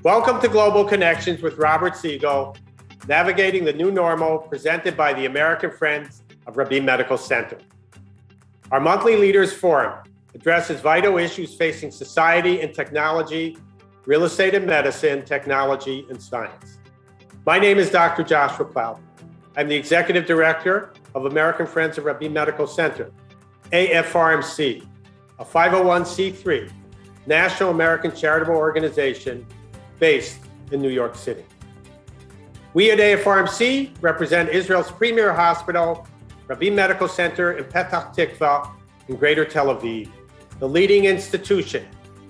Welcome to Global Connections with Robert Siegel, navigating the new normal, presented by the American Friends of Rabin Medical Center. Our monthly Leaders Forum addresses vital issues facing society and technology, real estate and medicine, technology and science. My name is Dr. Joshua Cloud. I'm the Executive Director of American Friends of Rabin Medical Center, AFRMC, a 501c3 national American charitable organization based in New York City. We at AFRMC represent Israel's premier hospital, Rabin Medical Center in Petah Tikvah in Greater Tel Aviv, the leading institution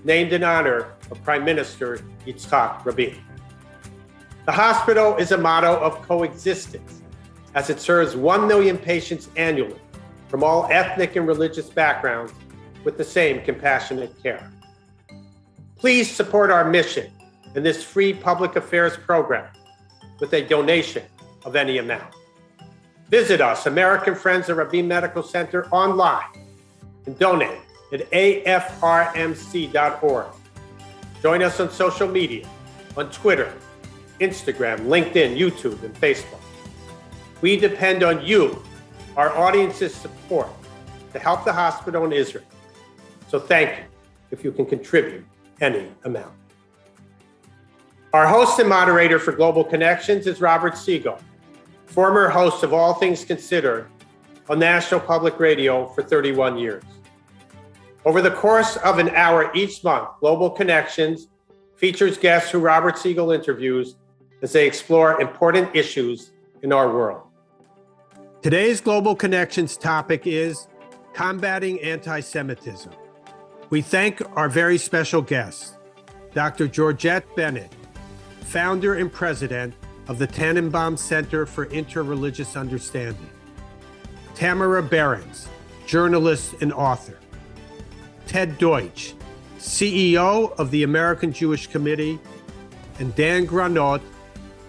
named in honor of Prime Minister Yitzhak Rabin. The hospital is a model of coexistence, as it serves 1 million patients annually from all ethnic and religious backgrounds with the same compassionate care. Please support our mission in this free public affairs program with a donation of any amount. Visit us, American Friends of Rabin Medical Center, online and donate at AFRMC.org. Join us on social media, on Twitter, Instagram, LinkedIn, YouTube, and Facebook. We depend on you, our audience's support, to help the hospital in Israel. So thank you if you can contribute any amount. Our host and moderator for Global Connections is Robert Siegel, former host of All Things Considered on National Public Radio for 31 years. Over the course of an hour each month, Global Connections features guests who Robert Siegel interviews as they explore important issues in our world. Today's Global Connections topic is combating anti-Semitism. We thank our very special guest, Dr. Georgette Bennett, founder and president of the Tanenbaum Center for Interreligious Understanding, Tamara Berens, journalist and author, Ted Deutch, CEO of the American Jewish Committee, and Dan Granot,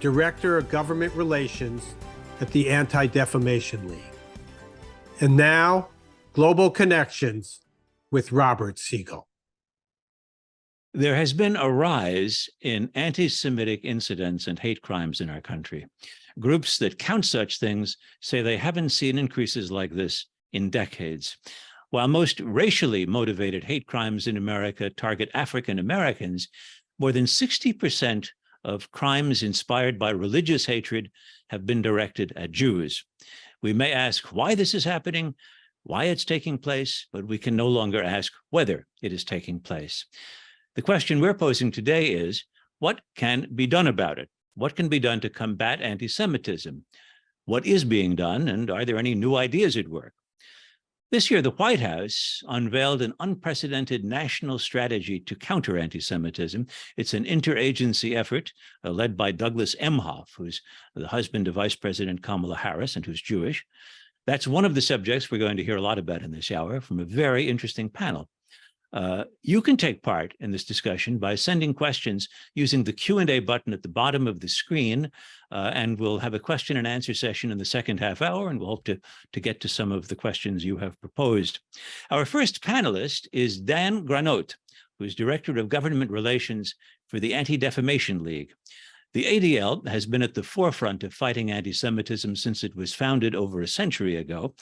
Director of Government Relations at the Anti-Defamation League. And now, Global Connections with Robert Siegel. There has been a rise in anti-Semitic incidents and hate crimes in our country. Groups that count such things say they haven't seen increases like this in decades. While most racially motivated hate crimes in America target African Americans, more than 60% of crimes inspired by religious hatred have been directed at Jews. We may ask why this is happening, why it's taking place, but we can no longer ask whether it is taking place. The question we're posing today is, what can be done about it? What can be done to combat anti-Semitism? What is being done, and are there any new ideas at work? This year, the White House unveiled an unprecedented national strategy to counter anti-Semitism. It's an interagency effort led by Douglas Emhoff, who's the husband of Vice President Kamala Harris and who's Jewish. That's one of the subjects we're going to hear a lot about in this hour from a very interesting panel. You can take part in this discussion by sending questions using the Q&A button at the bottom of the screen, and we'll have a question and answer session in the second half hour, and we'll hope to get to some of the questions you have proposed. Our first panelist is Dan Granot, who's Director of Government Relations for the Anti-Defamation League. The ADL has been at the forefront of fighting anti-Semitism since it was founded over a century ago.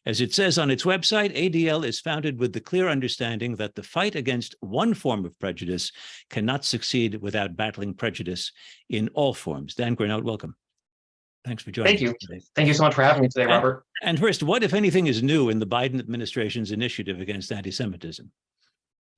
As it says on its website, ADL is founded with the clear understanding that the fight against one form of prejudice cannot succeed without battling prejudice in all forms. Dan Granot, welcome. Thanks for joining us today. Thank you so much for having me today, Robert. And first, what, if anything, is new in the Biden administration's initiative against anti-Semitism?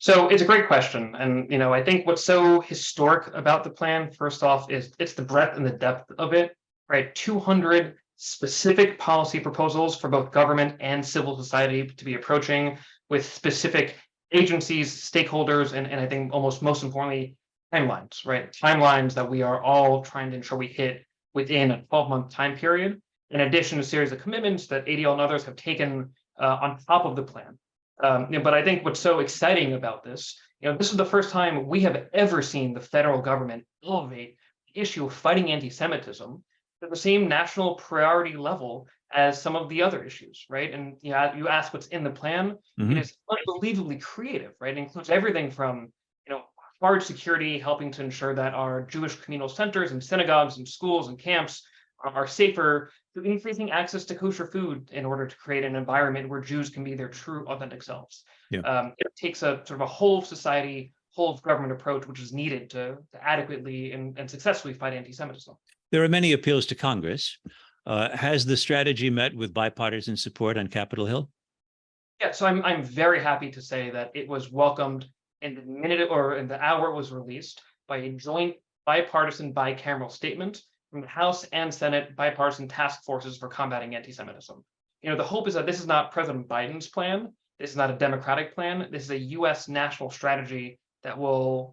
So it's a great question. And, I think what's so historic about the plan, first off, is it's the breadth and the depth of it, right? 200 specific policy proposals for both government and civil society to be approaching with specific agencies, stakeholders, and I think almost most importantly, timelines, right? Timelines that we are all trying to ensure we hit within a 12-month time period, in addition to a series of commitments that ADL and others have taken on top of the plan. But I think what's so exciting about this, this is the first time we have ever seen the federal government elevate the issue of fighting anti-Semitism at the same national priority level as some of the other issues, right? And you ask what's in the plan. It is unbelievably creative, right? It includes everything from hard security, helping to ensure that our Jewish communal centers and synagogues and schools and camps are safer, to increasing access to kosher food in order to create an environment where Jews can be their true, authentic selves. Yeah. It takes a sort of a whole of society, whole of government approach, which is needed to adequately and successfully fight anti-Semitism. There are many appeals to Congress. Has the strategy met with bipartisan support on Capitol Hill? Yeah, so I'm very happy to say that it was welcomed in the minute or in the hour it was released by a joint bipartisan bicameral statement from the House and Senate bipartisan task forces for combating anti-Semitism. The hope is that this is not President Biden's plan. This is not a Democratic plan. This is a U.S. national strategy that will,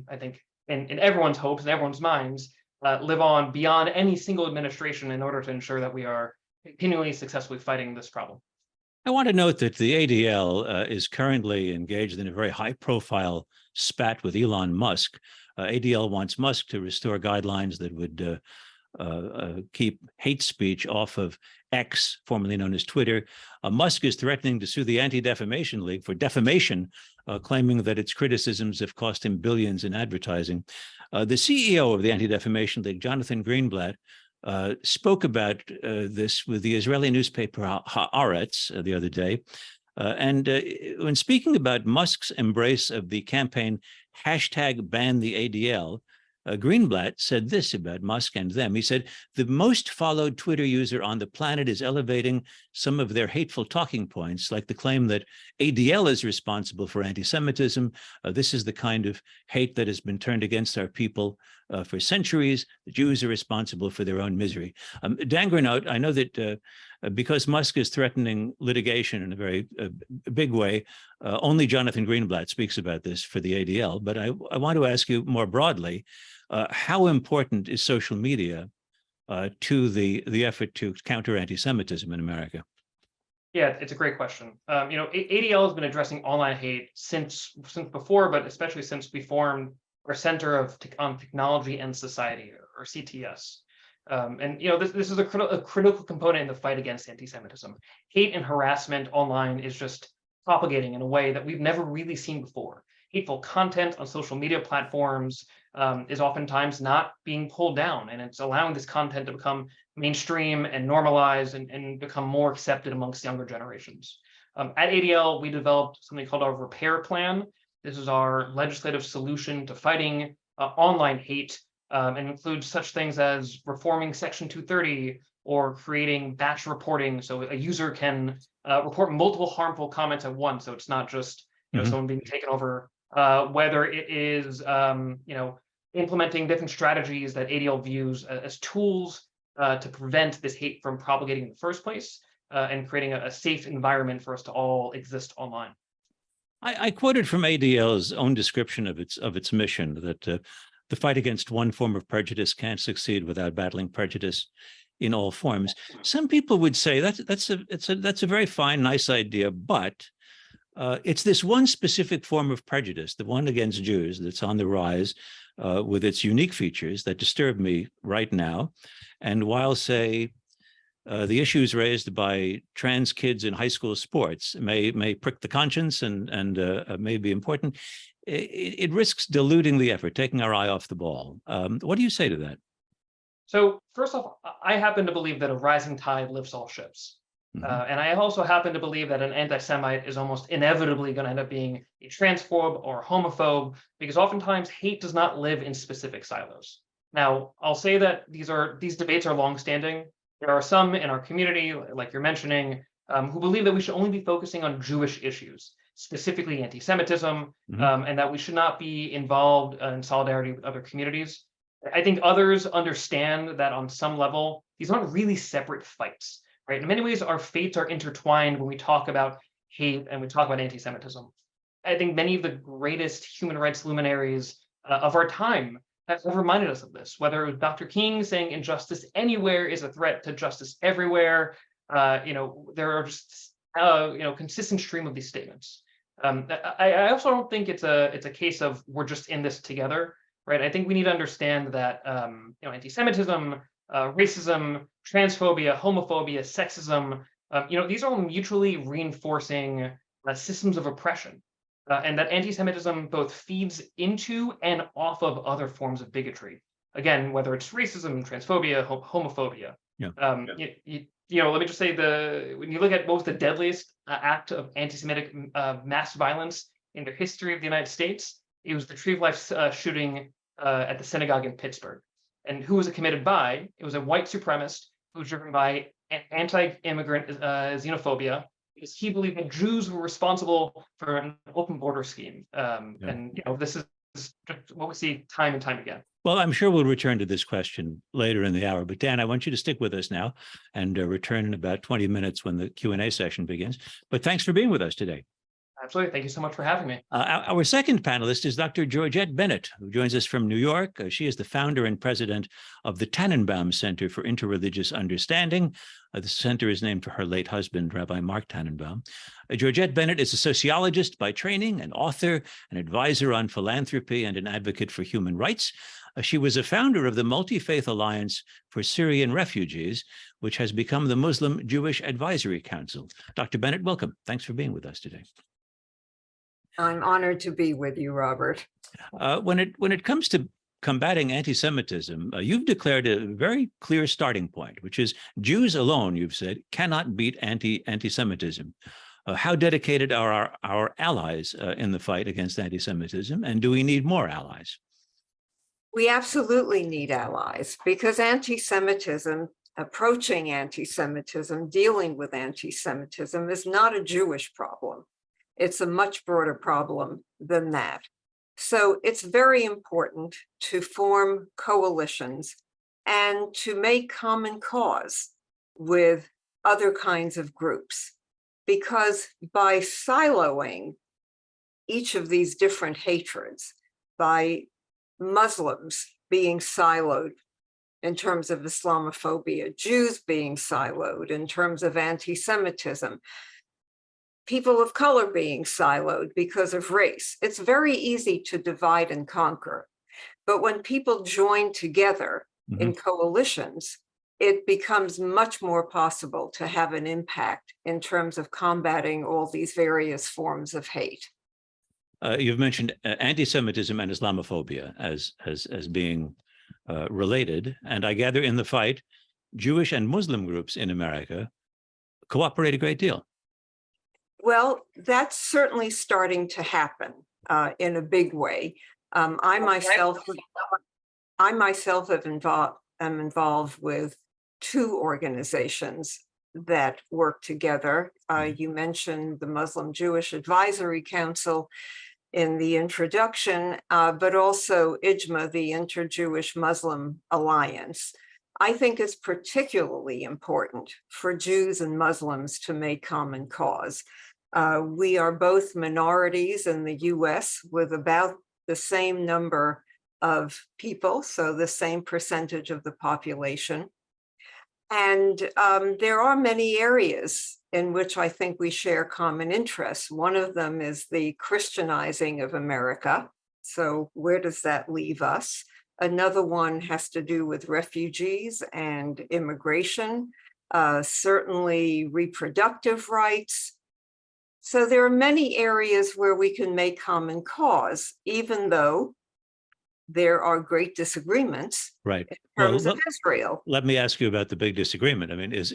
I think, in everyone's hopes and everyone's minds, live on beyond any single administration in order to ensure that we are continually successfully fighting this problem. I want to note that the ADL is currently engaged in a very high-profile spat with Elon Musk. ADL wants Musk to restore guidelines that would keep hate speech off of X, formerly known as Twitter. Musk is threatening to sue the Anti-Defamation League for defamation, claiming that its criticisms have cost him billions in advertising. The CEO of the Anti-Defamation League, Jonathan Greenblatt, spoke about this with the Israeli newspaper Haaretz the other day. And when speaking about Musk's embrace of the campaign #BanTheADL, Greenblatt said this about Musk and them. He said, the most followed Twitter user on the planet is elevating some of their hateful talking points, like the claim that ADL is responsible for anti-Semitism. This is the kind of hate that has been turned against our people for centuries. The Jews are responsible for their own misery. Dan Granot, I know that because Musk is threatening litigation in a very big way, only Jonathan Greenblatt speaks about this for the ADL. But I want to ask you more broadly, how important is social media to the effort to counter anti-Semitism in America? Yeah, it's a great question. ADL has been addressing online hate since before, but especially since we formed our Center on Technology and Society, or CTS. This is a critical component in the fight against anti-Semitism. Hate and harassment online is just propagating in a way that we've never really seen before. Hateful content on social media platforms is oftentimes not being pulled down, and it's allowing this content to become mainstream and normalized and become more accepted amongst younger generations. At ADL, we developed something called our Repair Plan. This is our legislative solution to fighting online hate, and includes such things as reforming Section 230 or creating batch reporting, so a user can report multiple harmful comments at once. So it's not just someone being taken over. Whether it is implementing different strategies that ADL views as tools to prevent this hate from propagating in the first place, and creating a safe environment for us to all exist online. I quoted from ADL's own description of its mission that the fight against one form of prejudice can't succeed without battling prejudice in all forms. Some people would say that's a very fine, nice idea, but it's this one specific form of prejudice, the one against Jews, that's on the rise with its unique features that disturb me right now. And while, say, the issues raised by trans kids in high school sports may prick the conscience and may be important, it risks diluting the effort, taking our eye off the ball. What do you say to that? So first off, I happen to believe that a rising tide lifts all ships. And I also happen to believe that an anti-Semite is almost inevitably going to end up being a transphobe or homophobe, because oftentimes hate does not live in specific silos. Now, I'll say that these debates are longstanding. There are some in our community, like you're mentioning, who believe that we should only be focusing on Jewish issues, specifically anti-Semitism, and that we should not be involved in solidarity with other communities. I think others understand that on some level, these aren't really separate fights, right? In many ways, our fates are intertwined when we talk about hate and we talk about anti-Semitism. I think many of the greatest human rights luminaries of our time have reminded us of this, whether it was Dr. King saying injustice anywhere is a threat to justice everywhere. There are just consistent stream of these statements. I also don't think it's a case of we're just in this together, right? I think we need to understand that anti-Semitism, racism, transphobia, homophobia, sexism. These are all mutually reinforcing systems of oppression, and that anti-Semitism both feeds into and off of other forms of bigotry. Again, whether it's racism, transphobia, homophobia. Yeah. Let me just say when you look at what was the deadliest act of anti-Semitic mass violence in the history of the United States, it was the Tree of Life shooting at the synagogue in Pittsburgh. And who was it committed by? It was a white supremacist who was driven by anti-immigrant xenophobia, because he believed that Jews were responsible for an open border scheme. And this is just what we see time and time again. Well, I'm sure we'll return to this question later in the hour, but Dan, I want you to stick with us now and return in about 20 minutes when the Q&A session begins. But thanks for being with us today. Absolutely. Thank you so much for having me. Our second panelist is Dr. Georgette Bennett, who joins us from New York. She is the founder and president of the Tanenbaum Center for Interreligious Understanding. The center is named for her late husband, Rabbi Mark Tanenbaum. Georgette Bennett is a sociologist by training, an author, an advisor on philanthropy, and an advocate for human rights. She was a founder of the Multi-Faith Alliance for Syrian Refugees, which has become the Muslim Jewish Advisory Council. Dr. Bennett, welcome. Thanks for being with us today. I'm honored to be with you, Robert. When it comes to combating anti-Semitism, you've declared a very clear starting point, which is Jews alone, you've said, cannot beat anti-Semitism. How dedicated are our allies in the fight against anti-Semitism, and do we need more allies? We absolutely need allies, because anti-Semitism, approaching anti-Semitism, dealing with anti-Semitism is not a Jewish problem. It's a much broader problem than that. So it's very important to form coalitions and to make common cause with other kinds of groups, because by siloing each of these different hatreds, by Muslims being siloed in terms of Islamophobia, Jews being siloed in terms of anti-Semitism, people of color being siloed because of race. It's very easy to divide and conquer. But when people join together in coalitions, it becomes much more possible to have an impact in terms of combating all these various forms of hate. You've mentioned anti-Semitism and Islamophobia as being related, and I gather in the fight, Jewish and Muslim groups in America cooperate a great deal. Well, that's certainly starting to happen in a big way. I myself am involved with two organizations that work together. You mentioned the Muslim Jewish Advisory Council in the introduction, but also IJMA, the Inter-Jewish Muslim Alliance. I think it's particularly important for Jews and Muslims to make common cause. We are both minorities in the US with about the same number of people, so the same percentage of the population. And there are many areas in which I think we share common interests. One of them is the Christianizing of America. So where does that leave us? Another one has to do with refugees and immigration, certainly reproductive rights. So there are many areas where we can make common cause, even though there are great disagreements in terms of Israel. Let me ask you about the big disagreement. I mean, is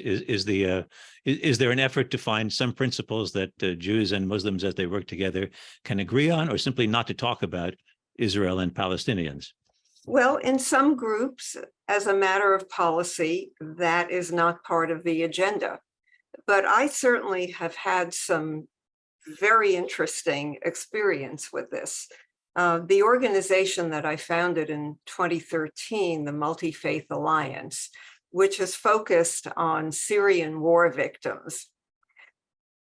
there an effort to find some principles that Jews and Muslims, as they work together, can agree on, or simply not to talk about Israel and Palestinians? Well, in some groups, as a matter of policy, that is not part of the agenda. But I certainly have had some very interesting experience with this. The organization that I founded in 2013, the Multi-Faith Alliance, which is focused on Syrian war victims,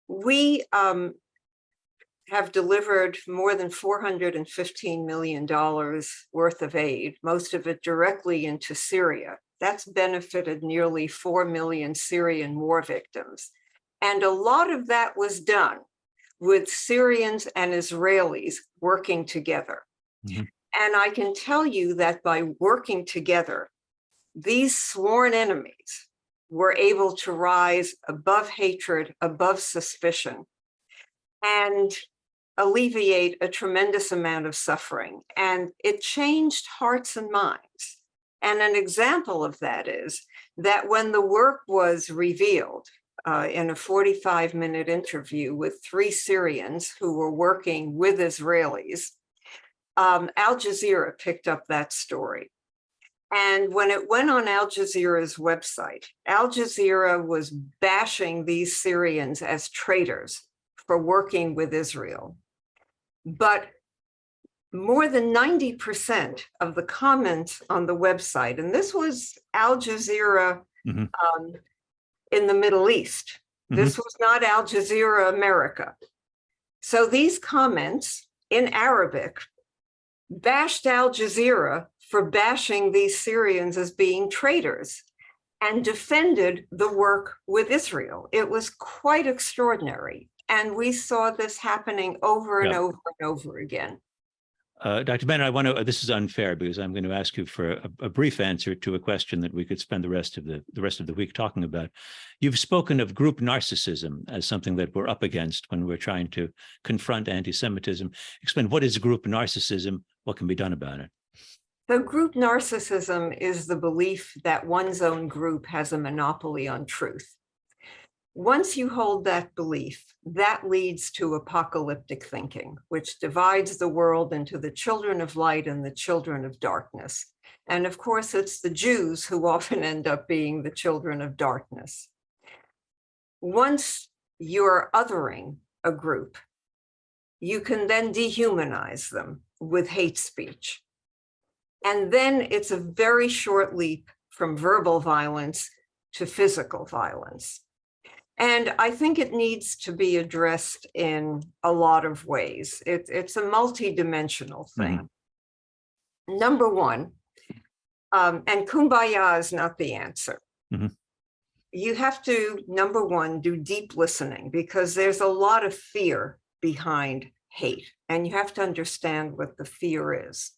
we have delivered more than $415 million worth of aid, most of it directly into Syria. That's benefited nearly 4 million Syrian war victims. And a lot of that was done with Syrians and Israelis working together. And I can tell you that by working together, these sworn enemies were able to rise above hatred, above suspicion, and alleviate a tremendous amount of suffering. And it changed hearts and minds. And an example of that is that when the work was revealed in a 45-minute interview with 3 Syrians who were working with Israelis, Al Jazeera picked up that story. And when it went on Al Jazeera's website, Al Jazeera was bashing these Syrians as traitors for working with Israel. But more than 90% of the comments on the website, and this was Al Jazeera in the Middle East. This was not Al Jazeera America. So these comments in Arabic bashed Al Jazeera for bashing these Syrians as being traitors and defended the work with Israel. It was quite extraordinary. And we saw this happening over and over and over again. Dr. Bennett, I want to, this is unfair because I'm going to ask you for a brief answer to a question that we could spend the rest of the week talking about. You've spoken of group narcissism as something that we're up against when we're trying to confront anti-Semitism. Explain, what is group narcissism? What can be done about it? So group narcissism is the belief that one's own group has a monopoly on truth. Once you hold that belief, that leads to apocalyptic thinking, which divides the world into the children of light and the children of darkness. And of course, it's the Jews who often end up being the children of darkness. Once you're othering a group, you can then dehumanize them with hate speech. And then it's a very short leap from verbal violence to physical violence. And I think it needs to be addressed in a lot of ways. It's a multidimensional thing. Number one, and kumbaya is not the answer. You have to, number one, do deep listening because there's a lot of fear behind hate, and you have to understand what the fear is.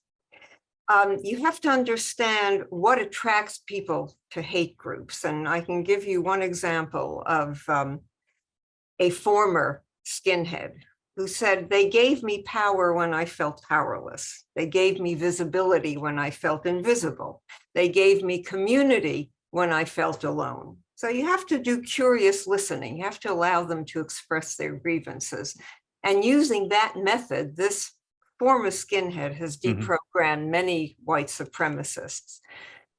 You have to understand what attracts people to hate groups. And I can give you one example of a former skinhead who said, they gave me power when I felt powerless. They gave me visibility when I felt invisible. They gave me community when I felt alone. So you have to do curious listening. You have to allow them to express their grievances. And using that method, this former skinhead has deprogrammed many white supremacists.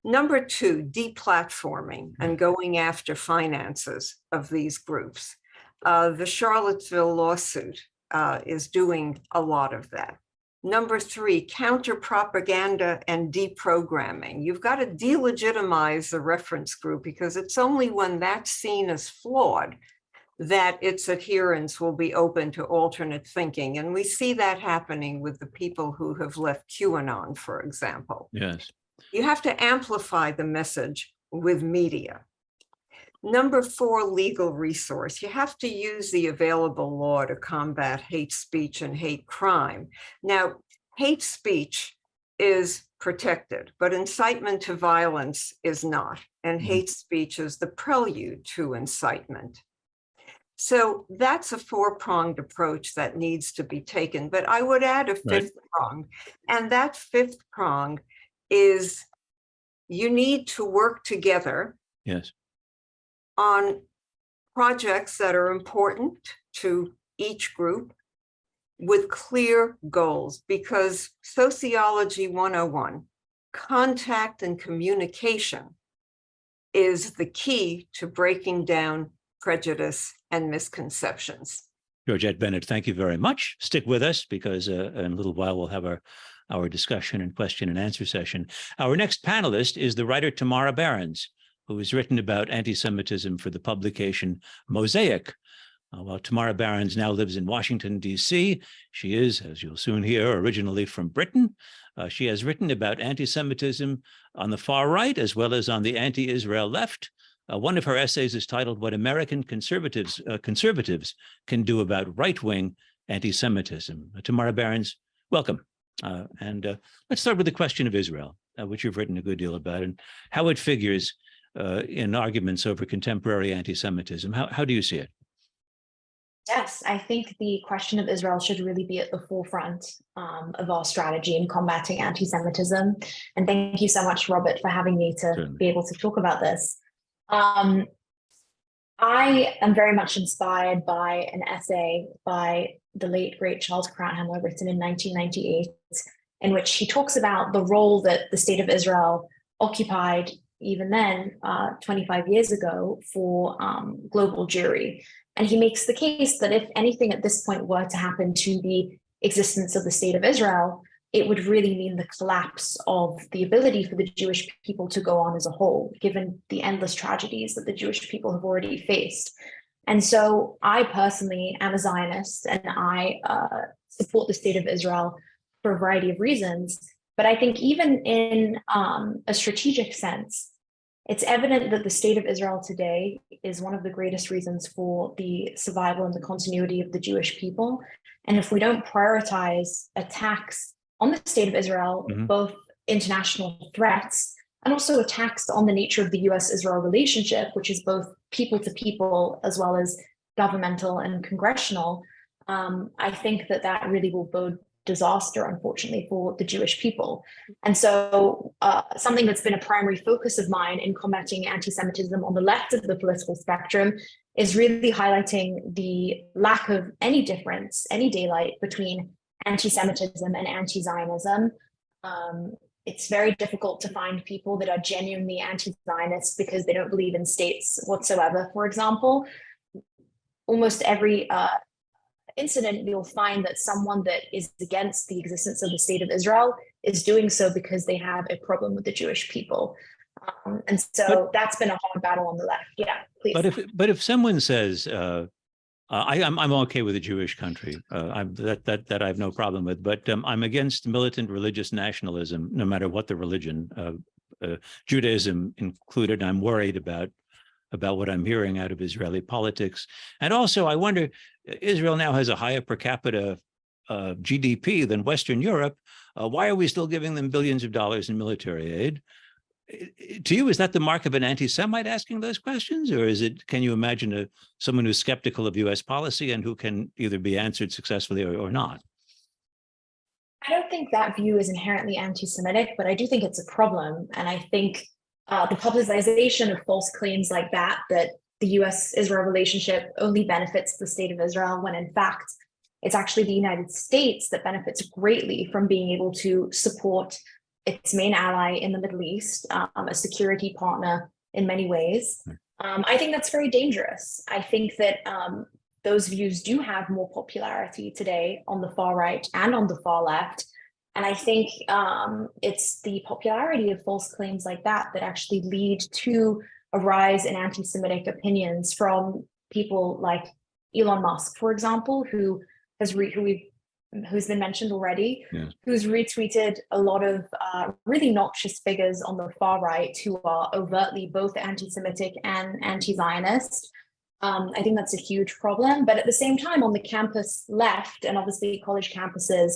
Number two, deplatforming and going after finances of these groups. The Charlottesville lawsuit is doing a lot of that. Number three, counter propaganda and deprogramming. You've got to delegitimize the reference group because it's only when that's seen as flawed that its adherents will be open to alternate thinking. And we see that happening with the people who have left QAnon, for example. Yes. You have to amplify the message with media. Number four, legal resource. You have to use the available law to combat hate speech and hate crime. Now, hate speech is protected, but incitement to violence is not. And hate speech is the prelude to incitement. So that's a four-pronged approach that needs to be taken. But I would add a fifth prong. And that fifth prong is you need to work together on projects that are important to each group with clear goals, because Sociology 101, contact and communication is the key to breaking down prejudice and misconceptions. Georgette Bennett, thank you very much. Stick with us because in a little while we'll have our discussion and question and answer session. Our next panelist is the writer Tamara Berens, who has written about anti-Semitism for the publication Mosaic. While Tamara Berens now lives in Washington, D.C., she is, as you'll soon hear, originally from Britain. She has written about anti-Semitism on the far right as well as on the anti-Israel left. One of her essays is titled What American Conservatives Can Do About Right-Wing Anti-Semitism. Tamara Berens, welcome. Let's start with the question of Israel. which you've written a good deal about, and how it figures in arguments over contemporary anti-Semitism. How do you see it? Yes, I think the question of Israel should really be at the forefront of our strategy in combating anti-Semitism. And thank you so much, Robert, for having me to Certainly. be able to talk about this. I am very much inspired by an essay by the late, great Charles Krauthammer written in 1998, in which he talks about the role that the state of Israel occupied even then, 25 years ago, for global Jewry. And he makes the case that if anything at this point were to happen to the existence of the state of Israel, it would really mean the collapse of the ability for the Jewish people to go on as a whole, given the endless tragedies that the Jewish people have already faced. And so I personally am a Zionist, and I support the state of Israel for a variety of reasons. But I think even in a strategic sense, it's evident that the state of Israel today is one of the greatest reasons for the survival and the continuity of the Jewish people. And if we don't prioritize attacks on the state of Israel, both international threats and also attacks on the nature of the US-Israel relationship, which is both people to people as well as governmental and congressional, I think that that really will bode disaster, unfortunately, for the Jewish people. And so something that's been a primary focus of mine in combating anti-Semitism on the left of the political spectrum is really highlighting the lack of any difference, any daylight between anti-Semitism and anti-Zionism. It's very difficult to find people that are genuinely anti-Zionist because they don't believe in states whatsoever, for example. Almost every incident, you'll find that someone that is against the existence of the state of Israel is doing so because they have a problem with the Jewish people. And so that's been a hard battle on the left. Yeah, please. But if someone says, I'm okay with a Jewish country, that I have no problem with, but I'm against militant religious nationalism, no matter what the religion, Judaism included. I'm worried about what I'm hearing out of Israeli politics. And also, I wonder, Israel now has a higher per capita GDP than Western Europe. Why are we still giving them billions of dollars in military aid? To you, is that the mark of an anti-Semite asking those questions? Or can you imagine someone who's skeptical of US policy and who can either be answered successfully or not? I don't think that view is inherently anti-Semitic, but I do think it's a problem. And I think the publicization of false claims like that the US-Israel relationship only benefits the state of Israel, when in fact, it's actually the United States that benefits greatly from being able to support its main ally in the Middle East, a security partner in many ways. I think that's very dangerous. I think that those views do have more popularity today on the far right and on the far left. And I think it's the popularity of false claims like that that actually lead to a rise in anti-Semitic opinions from people like Elon Musk, for example, who's been mentioned already, who's retweeted a lot of really noxious figures on the far right who are overtly both anti-Semitic and anti-Zionist. I think that's a huge problem. But at the same time, on the campus left, and obviously college campuses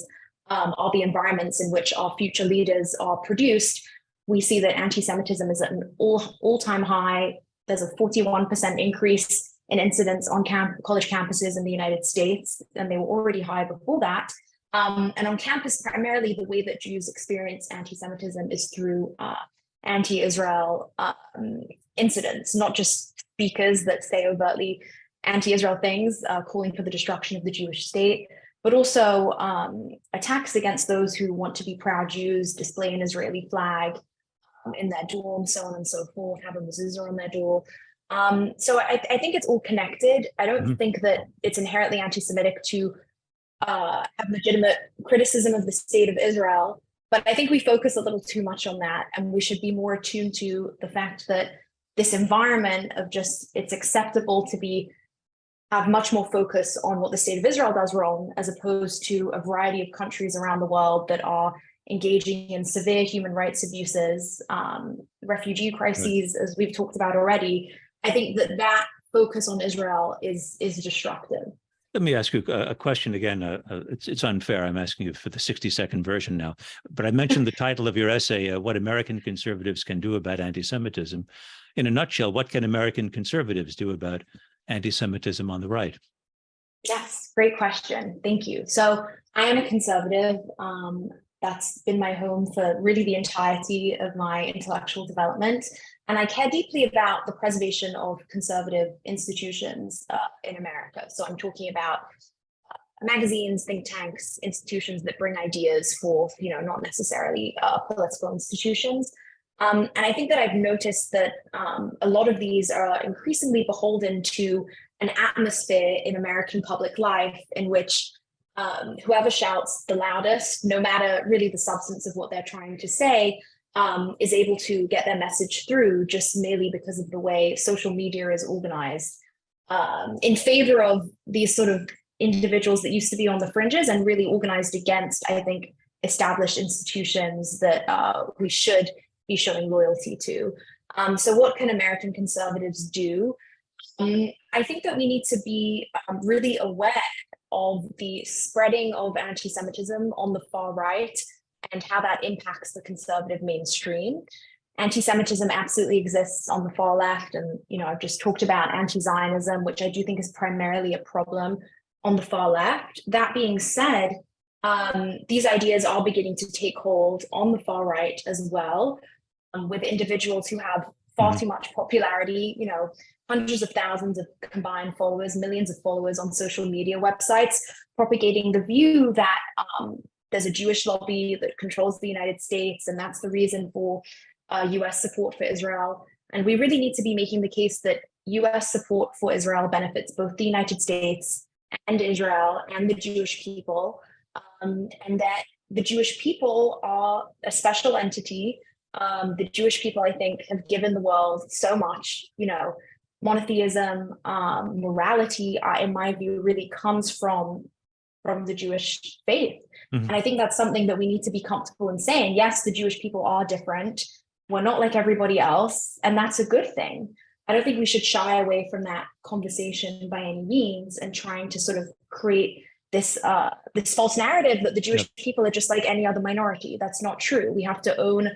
are the environments in which our future leaders are produced, we see that anti-Semitism is at an all-time high. There's a 41% increase in incidents on college campuses in the United States, and they were already high before that. And on campus, primarily, the way that Jews experience anti-Semitism is through anti-Israel incidents, not just speakers that say overtly anti-Israel things, calling for the destruction of the Jewish state, but also attacks against those who want to be proud Jews, display an Israeli flag in their dorm, so on and so forth, have a mezuzah on their door. So I think it's all connected. I don't think that it's inherently anti-Semitic to have legitimate criticism of the state of Israel, but I think we focus a little too much on that, and we should be more attuned to the fact that this environment of just, it's acceptable to have much more focus on what the state of Israel does wrong, as opposed to a variety of countries around the world that are engaging in severe human rights abuses, refugee crises, as we've talked about already. I think that focus on Israel is destructive. Let me ask you a question again. It's unfair. I'm asking you for the 60-second version now. But I mentioned the title of your essay, What American Conservatives Can Do About Anti-Semitism. In a nutshell, what can American conservatives do about anti-Semitism on the right? Yes, great question. Thank you. So I am a conservative. That's been my home for really the entirety of my intellectual development. And I care deeply about the preservation of conservative institutions in America. So I'm talking about magazines, think tanks, institutions that bring ideas forth, not necessarily political institutions. And I think that I've noticed that a lot of these are increasingly beholden to an atmosphere in American public life in which whoever shouts the loudest, no matter really the substance of what they're trying to say, is able to get their message through just merely because of the way social media is organized in favor of these sort of individuals that used to be on the fringes and really organized against, I think, established institutions that we should be showing loyalty to. So what can American conservatives do? I think that we need to be really aware of the spreading of anti-Semitism on the far right and how that impacts the conservative mainstream. Anti-Semitism absolutely exists on the far left. And, I've just talked about anti-Zionism, which I do think is primarily a problem on the far left. That being said, these ideas are beginning to take hold on the far right as well, with individuals who have far too much popularity, hundreds of thousands of combined followers, millions of followers on social media websites, propagating the view that there's a Jewish lobby that controls the United States, and that's the reason for US support for Israel. And we really need to be making the case that US support for Israel benefits both the United States and Israel and the Jewish people, and that the Jewish people are a special entity. The Jewish people, I think, have given the world so much, monotheism, morality, in my view, really comes from the Jewish faith. And I think that's something that we need to be comfortable in saying. Yes, the Jewish people are different. We're not like everybody else, and that's a good thing. I don't think we should shy away from that conversation by any means and trying to sort of create this false narrative that the Jewish people are just like any other minority. That's not true. We have to own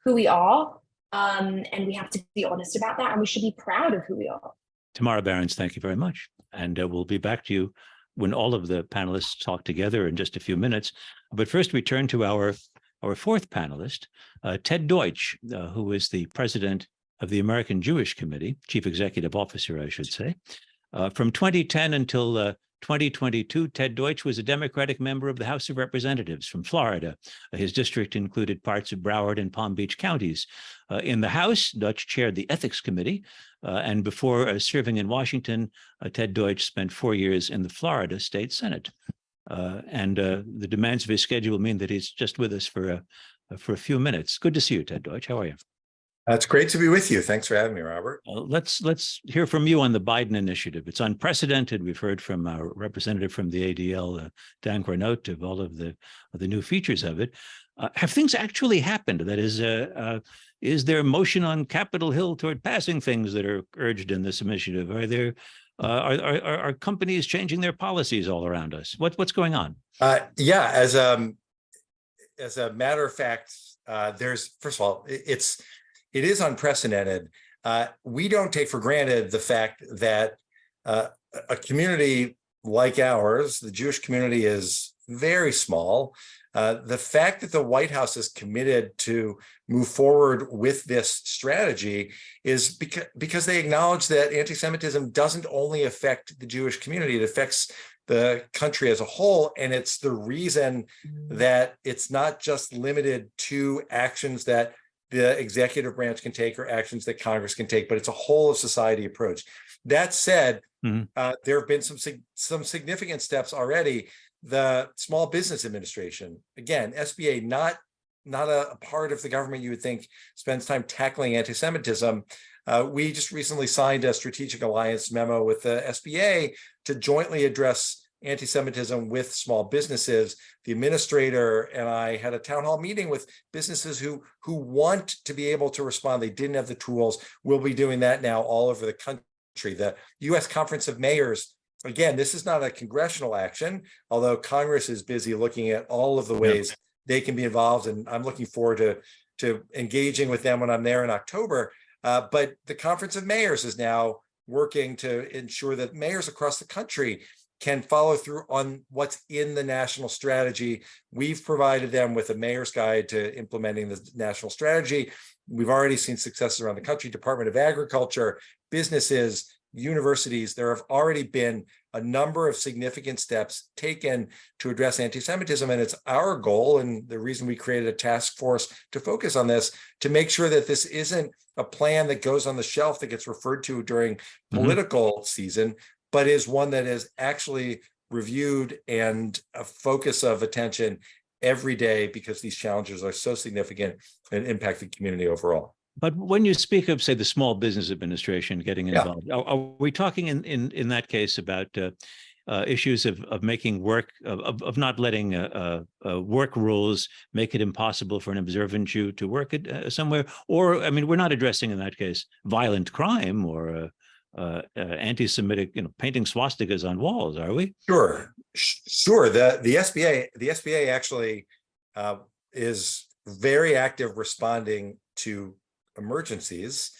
who we are, and we have to be honest about that, and we should be proud of who we are. Tamara Berens, thank you very much. And we'll be back to you when all of the panelists talk together in just a few minutes. But first, we turn to our fourth panelist, Ted Deutch, who is the president of the American Jewish Committee, chief executive officer, I should say. From 2010 until 2022, Ted Deutch was a Democratic member of the House of Representatives from Florida. His district included parts of Broward and Palm Beach counties. In the House, Deutch chaired the Ethics Committee, and before serving in Washington, Ted Deutch spent 4 years in the Florida State Senate. And the demands of his schedule mean that he's just with us for a few minutes. Good to see you, Ted Deutch. How are you? It's great to be with you. Thanks for having me, Robert. Let's hear from you on the Biden initiative. It's unprecedented. We've heard from our representative from the ADL, Dan Granot, of all of the new features of it. Have things actually happened? That is there motion on Capitol Hill toward passing things that are urged in this initiative? Are there are companies changing their policies all around us? What's going on? Yeah, as a matter of fact, there's, first of all, it is unprecedented. We don't take for granted the fact that a community like ours, the Jewish community, is very small. The fact that the White House is committed to move forward with this strategy is because they acknowledge that anti-Semitism doesn't only affect the Jewish community, it affects the country as a whole. And it's the reason that it's not just limited to actions that the executive branch can take or actions that Congress can take, but it's a whole of society approach. That said, there have been some significant steps already. The Small Business Administration, again, SBA, not a part of the government you would think spends time tackling anti-Semitism. We just recently signed a strategic alliance memo with the SBA to jointly address anti-Semitism with small businesses. The administrator and I had a town hall meeting with businesses who want to be able to respond. They didn't have the tools. We'll be doing that now all over the country. The U.S. Conference of Mayors again, this is not a congressional action, although Congress is busy looking at all of the ways they can be involved. And I'm looking forward to engaging with them when I'm there in October. But the Conference of Mayors is now working to ensure that mayors across the country can follow through on what's in the national strategy. We've provided them with a mayor's guide to implementing the national strategy. We've already seen successes around the country, Department of Agriculture, businesses, universities. There have already been a number of significant steps taken to address anti-Semitism. And it's our goal, and the reason we created a task force to focus on this, to make sure that this isn't a plan that goes on the shelf that gets referred to during political season, but is one that is actually reviewed and a focus of attention every day, because these challenges are so significant and impact the community overall. But when you speak of, say, the Small Business Administration getting involved, are we talking in that case about issues of making work, of not letting work rules make it impossible for an observant Jew to work at somewhere? Or, I mean, we're not addressing in that case violent crime or anti-Semitic, painting swastikas on walls, are we? Sure. The SBA actually is very active responding to emergencies.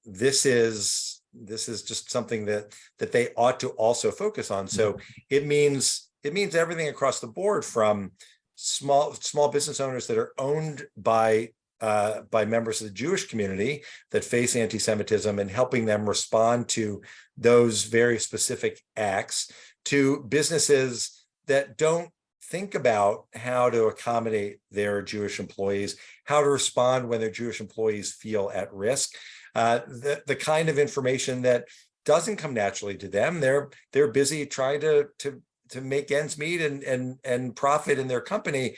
This is just something that they ought to also focus on. So it means everything across the board, from small business owners that are owned by members of the Jewish community that face anti-Semitism and helping them respond to those very specific acts, to businesses that don't think about how to accommodate their Jewish employees, how to respond when their Jewish employees feel at risk, the kind of information that doesn't come naturally to them. They're busy trying to make ends meet and profit in their company.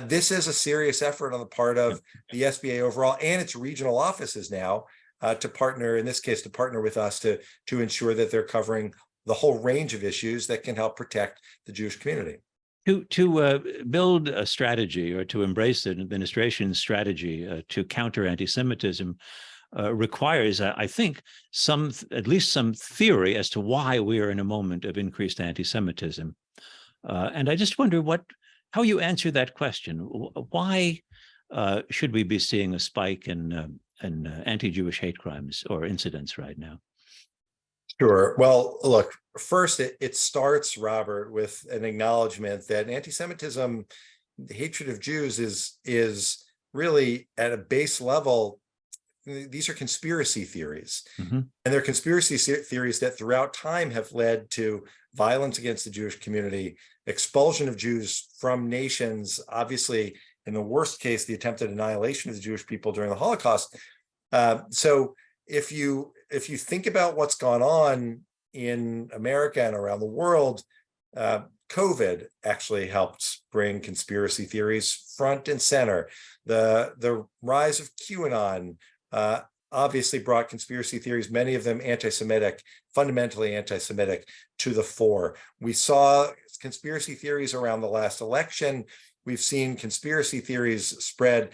This is a serious effort on the part of the SBA overall and its regional offices now to partner, in this case, to partner with us to ensure that they're covering the whole range of issues that can help protect the Jewish community. To build a strategy, or to embrace an administration's strategy to counter anti-Semitism requires, I think, at least some theory as to why we are in a moment of increased anti-Semitism. And I just wonder how you answer that question. Why should we be seeing a spike in anti-Jewish hate crimes or incidents right now? Sure. Well, look, first, it starts, Robert, with an acknowledgement that anti-Semitism, the hatred of Jews, is really at a base level. These are conspiracy theories, and they're conspiracy theories that throughout time have led to violence against the Jewish community, expulsion of Jews from nations, obviously, in the worst case, the attempted annihilation of the Jewish people during the Holocaust. So if you think about what's gone on in America and around the world, COVID actually helped bring conspiracy theories front and center. The rise of QAnon obviously brought conspiracy theories, many of them anti-Semitic, fundamentally anti-Semitic, to the fore. We saw conspiracy theories around the last election. We've seen conspiracy theories spread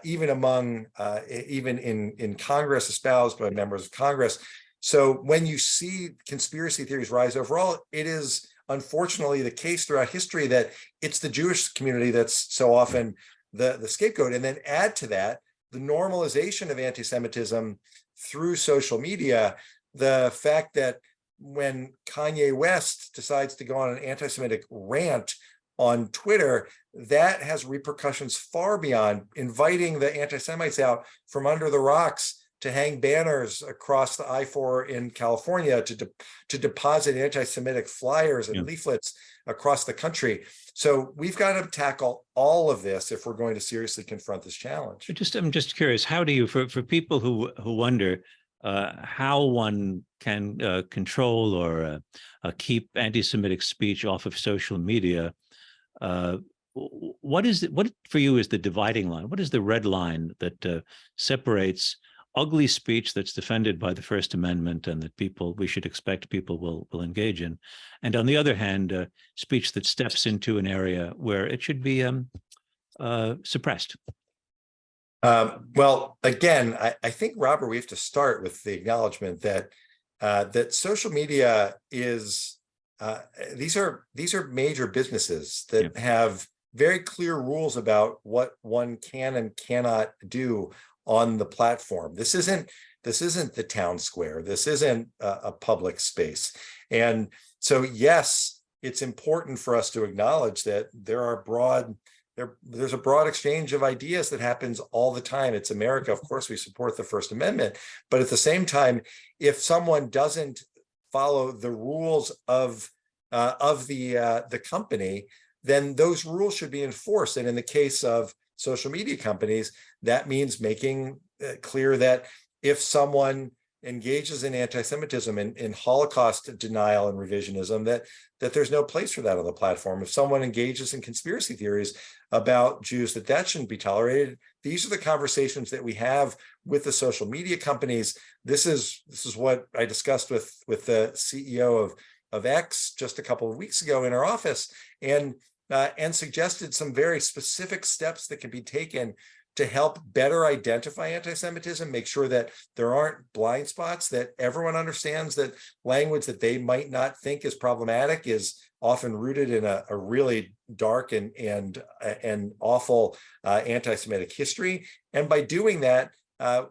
even in Congress, espoused by members of Congress. So when you see conspiracy theories rise overall, it is unfortunately the case throughout history that it's the Jewish community that's so often the scapegoat. And then add to that the normalization of anti-Semitism through social media, the fact that when Kanye West decides to go on an anti-Semitic rant on Twitter, that has repercussions far beyond inviting the anti-Semites out from under the rocks to hang banners across the I-4 in California, to deposit anti-Semitic flyers and leaflets across the country. So we've got to tackle all of this if we're going to seriously confront this challenge. I'm just curious, how do you, for people who wonder how one can control or keep anti-Semitic speech off of social media, what for you is the dividing line? What is the red line that separates ugly speech that's defended by the First Amendment and that we should expect people will engage in, and on the other hand, speech that steps into an area where it should be suppressed? Well, again, I think, Robert, we have to start with the acknowledgement that that social media is these are major businesses that have very clear rules about what one can and cannot do on the platform. This isn't the town square. This isn't a public space. And so, yes, it's important for us to acknowledge that there's a broad exchange of ideas that happens all the time. It's America. Of course, we support the First Amendment, but at the same time, if someone doesn't follow the rules of the company, then those rules should be enforced. And in the case of social media companies, that means making clear that if someone engages in anti-Semitism and in Holocaust denial and revisionism, that there's no place for that on the platform. If someone engages in conspiracy theories about Jews, that shouldn't be tolerated. These are the conversations that we have with the social media companies. This is what I discussed with the CEO of X just a couple of weeks ago in our office, and suggested some very specific steps that can be taken to help better identify anti-Semitism, make sure that there aren't blind spots, that everyone understands that language that they might not think is problematic is often rooted in a really dark and awful anti-Semitic history. And by doing that,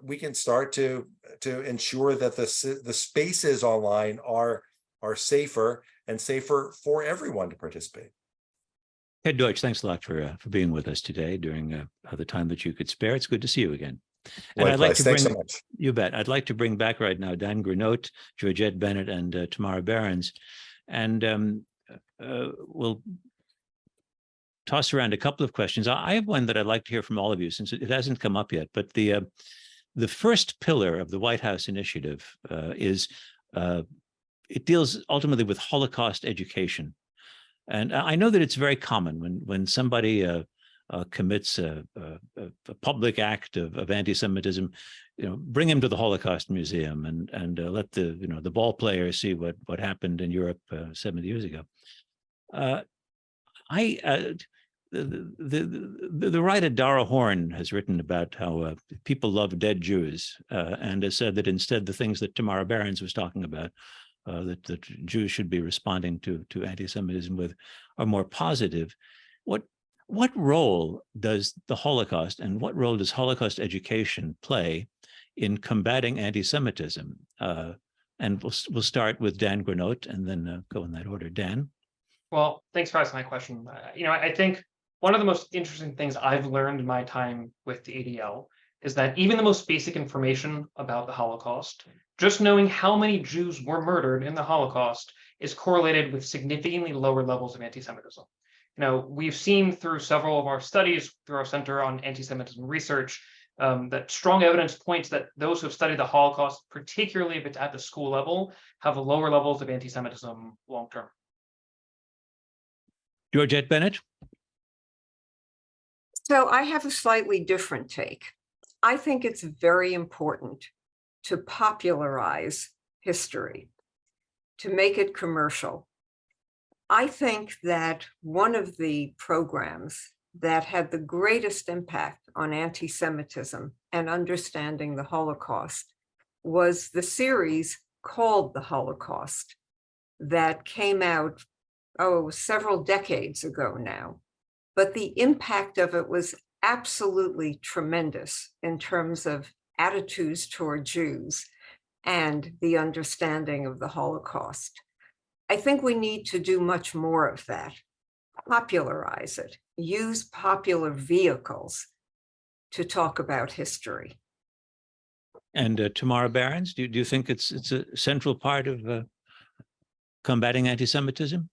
we can start to ensure that the spaces online are safer and safer for everyone to participate. Ted Deutch, thanks a lot for being with us today during the time that you could spare. It's good to see you again. And I'd like to thanks so much. You bet. I'd like to bring back right now Dan Granot, Georgette Bennett, and Tamara Berens. And we'll toss around a couple of questions. I have one that I'd like to hear from all of you, since it hasn't come up yet. But the first pillar of the White House initiative is it deals ultimately with Holocaust education. And I know that it's very common when somebody commits a public act of anti-Semitism, bring him to the Holocaust Museum and let the ball players see what happened in Europe 70 years ago. The writer Dara Horn has written about how people love dead Jews and has said that instead the things that Tamara Berens was talking about, that Jews should be responding to anti-Semitism with, are more positive. What role does the Holocaust and what role does Holocaust education play in combating anti-Semitism? And we'll start with Dan Granot and then go in that order. Dan? Well, thanks for asking my question. I think one of the most interesting things I've learned in my time with the ADL is that even the most basic information about the Holocaust, just knowing how many Jews were murdered in the Holocaust, is correlated with significantly lower levels of anti-Semitism. We've seen through several of our studies, through our Center on Anti-Semitism Research, that strong evidence points that those who have studied the Holocaust, particularly if it's at the school level, have lower levels of anti-Semitism long-term. Georgette Bennett? So I have a slightly different take. I think it's very important to popularize history, to make it commercial. I think that one of the programs that had the greatest impact on anti-Semitism and understanding the Holocaust was the series called The Holocaust that came out, several decades ago now. But the impact of it was absolutely tremendous in terms of attitudes toward Jews and the understanding of the Holocaust. I think we need to do much more of that, popularize it, use popular vehicles to talk about history. And Tamara Berens, do you think it's a central part of combating anti-Semitism?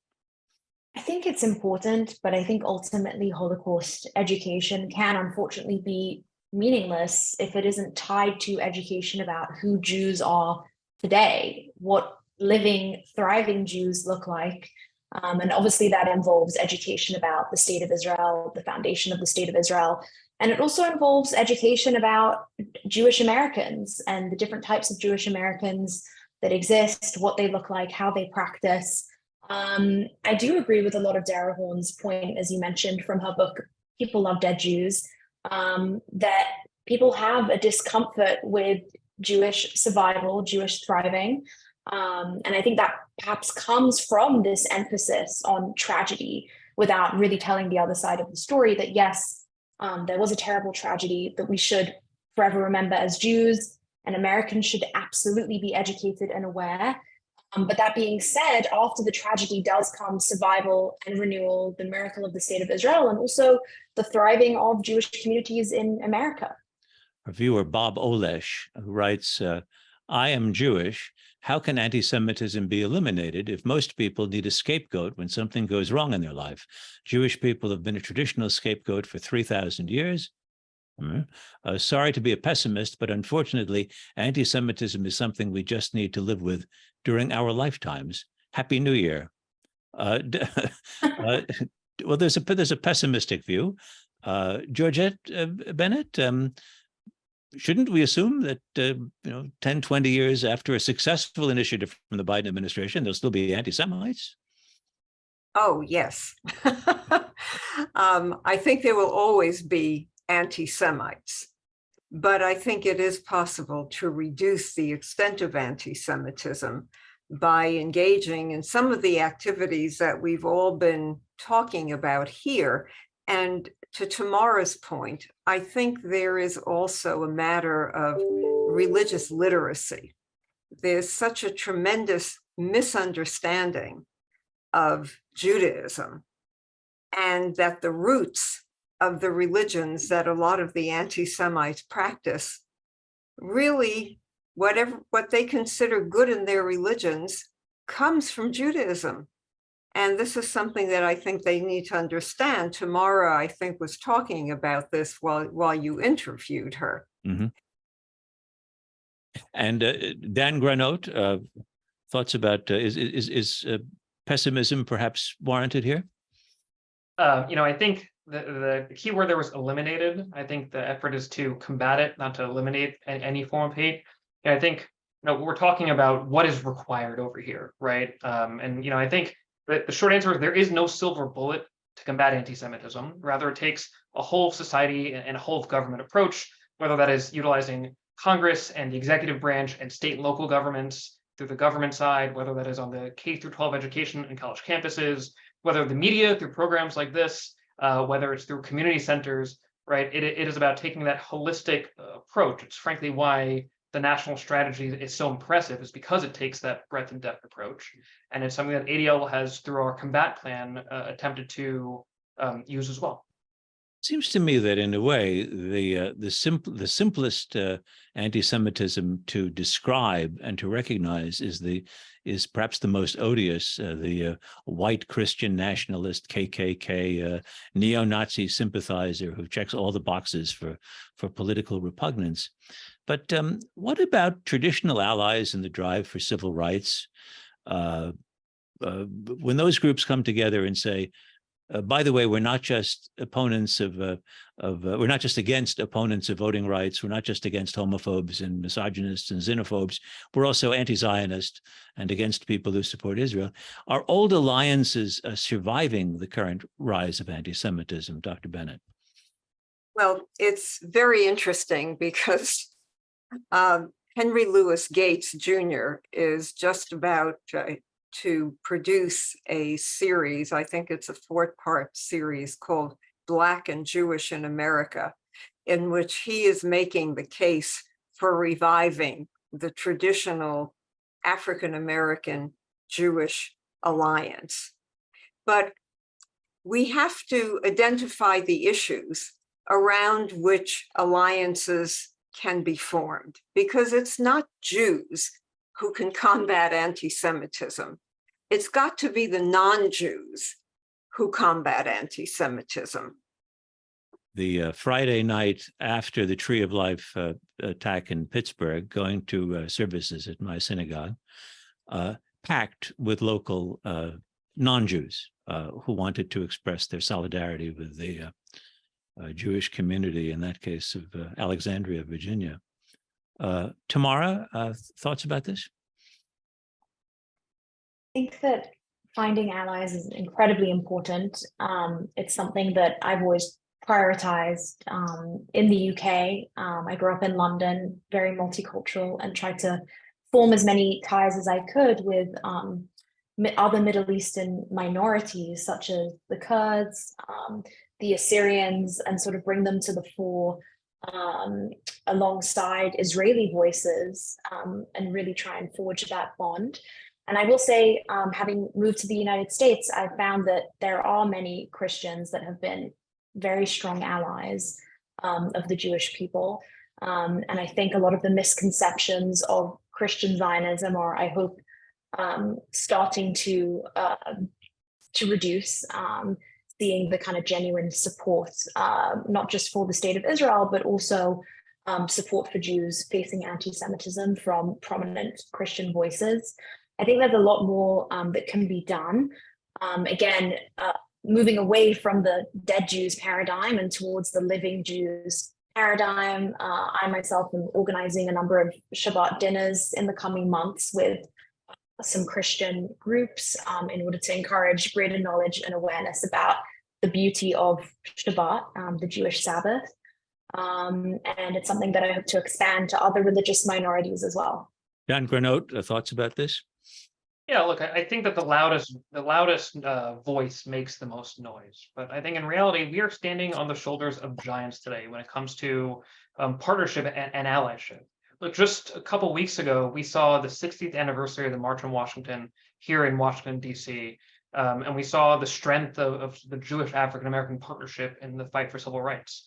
I think it's important, but I think ultimately Holocaust education can unfortunately be meaningless if it isn't tied to education about who Jews are today, what living, thriving Jews look like. And obviously that involves education about the state of Israel, the foundation of the state of Israel. And it also involves education about Jewish Americans and the different types of Jewish Americans that exist, what they look like, how they practice. I do agree with a lot of Dara Horn's point, as you mentioned, from her book, People Love Dead Jews, that people have a discomfort with Jewish survival, Jewish thriving. And I think that perhaps comes from this emphasis on tragedy without really telling the other side of the story that, yes, there was a terrible tragedy that we should forever remember as Jews, and Americans should absolutely be educated and aware. But that being said, after the tragedy does come survival and renewal, the miracle of the state of Israel, and also the thriving of Jewish communities in America. Our viewer Bob Olesh, who writes, I am Jewish. How can anti-Semitism be eliminated if most people need a scapegoat when something goes wrong in their life? Jewish people have been a traditional scapegoat for 3,000 years. Sorry to be a pessimist, but unfortunately, anti-Semitism is something we just need to live with during our lifetimes. Happy New Year. Well, there's a pessimistic view. Georgette, Bennett, shouldn't we assume that 10, 20 years after a successful initiative from the Biden administration, there'll still be anti-Semites? Oh, yes. I think there will always be anti-Semites, but I think it is possible to reduce the extent of anti-Semitism by engaging in some of the activities that we've all been talking about here. And to Tamara's point, I think there is also a matter of religious literacy. There's such a tremendous misunderstanding of Judaism, and that the roots of the religions that a lot of the anti-Semites practice, really what they consider good in their religions comes from Judaism. And this is something that I think they need to understand. Tamara, I think, was talking about this while you interviewed her. Mm-hmm. And Dan Granot, thoughts about is pessimism perhaps warranted here? I think the key word there was eliminated. I think the effort is to combat it, not to eliminate any form of hate. And I think we're talking about what is required over here, right? I think the short answer is there is no silver bullet to combat anti-Semitism. Rather, it takes a whole society and a whole government approach, whether that is utilizing Congress and the executive branch and state and local governments through the government side, whether that is on the K through 12 education and college campuses, whether the media through programs like this, whether it's through community centers, right? It is about taking that holistic approach. It's frankly why the national strategy is so impressive, is because it takes that breadth and depth approach. And it's something that ADL has, through our combat plan, attempted to use as well. Seems to me that in a way, the simplest anti-Semitism to describe and to recognize is perhaps the most odious, the white Christian nationalist KKK neo-Nazi sympathizer who checks all the boxes for political repugnance. But what about traditional allies in the drive for civil rights? When those groups come together and say, by the way, we're not just opponents we're not just against opponents of voting rights. We're not just against homophobes and misogynists and xenophobes. We're also anti-Zionist and against people who support Israel. Are old alliances surviving the current rise of anti-Semitism, Dr. Bennett? Well, it's very interesting because Henry Louis Gates Jr. is just about to produce a series. I think it's a 4-part series called Black and Jewish in America, in which he is making the case for reviving the traditional African-American Jewish alliance. But we have to identify the issues around which alliances can be formed, because it's not Jews who can combat anti-Semitism. It's got to be the non-Jews who combat anti-Semitism. The Friday night after the Tree of Life attack in Pittsburgh, going to services at my synagogue, packed with local non-Jews who wanted to express their solidarity with the Jewish community, in that case of Alexandria, Virginia. Tamara, thoughts about this? I think that finding allies is incredibly important. It's something that I've always prioritized in the UK. I grew up in London, very multicultural, and tried to form as many ties as I could with other Middle Eastern minorities, such as the Kurds, the Assyrians, and sort of bring them to the fore alongside Israeli voices, and really try and forge that bond. And I will say, having moved to the United States, I found that there are many Christians that have been very strong allies of the Jewish people. And I think a lot of the misconceptions of Christian Zionism are, I hope, starting to reduce, seeing the kind of genuine support, not just for the state of Israel, but also support for Jews facing anti-Semitism from prominent Christian voices. I think there's a lot more that can be done. Again, moving away from the dead Jews paradigm and towards the living Jews paradigm. I myself am organizing a number of Shabbat dinners in the coming months with some Christian groups in order to encourage greater knowledge and awareness about the beauty of Shabbat, the Jewish Sabbath. And it's something that I hope to expand to other religious minorities as well. John Granot, thoughts about this? Yeah, look, I think that the loudest voice makes the most noise. But I think in reality, we are standing on the shoulders of giants today when it comes to partnership and allyship. Look, just a couple weeks ago, we saw the 60th anniversary of the March on Washington here in Washington, D.C. And we saw the strength of the Jewish African-American partnership in the fight for civil rights.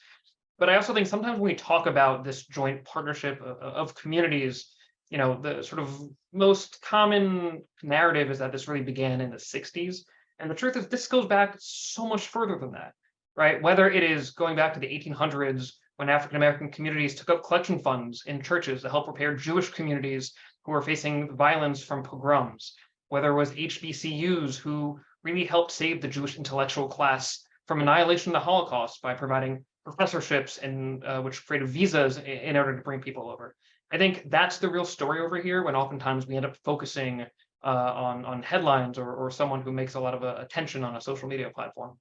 But I also think sometimes when we talk about this joint partnership of communities, you know, the sort of most common narrative is that this really began in the 60s. And the truth is this goes back so much further than that, right? Whether it is going back to the 1800s when African-American communities took up collection funds in churches to help repair Jewish communities who were facing violence from pogroms, whether it was HBCUs who really helped save the Jewish intellectual class from annihilation of the Holocaust by providing professorships and which created visas in order to bring people over. I think that's the real story over here, when oftentimes we end up focusing on headlines or someone who makes a lot of attention on a social media platform.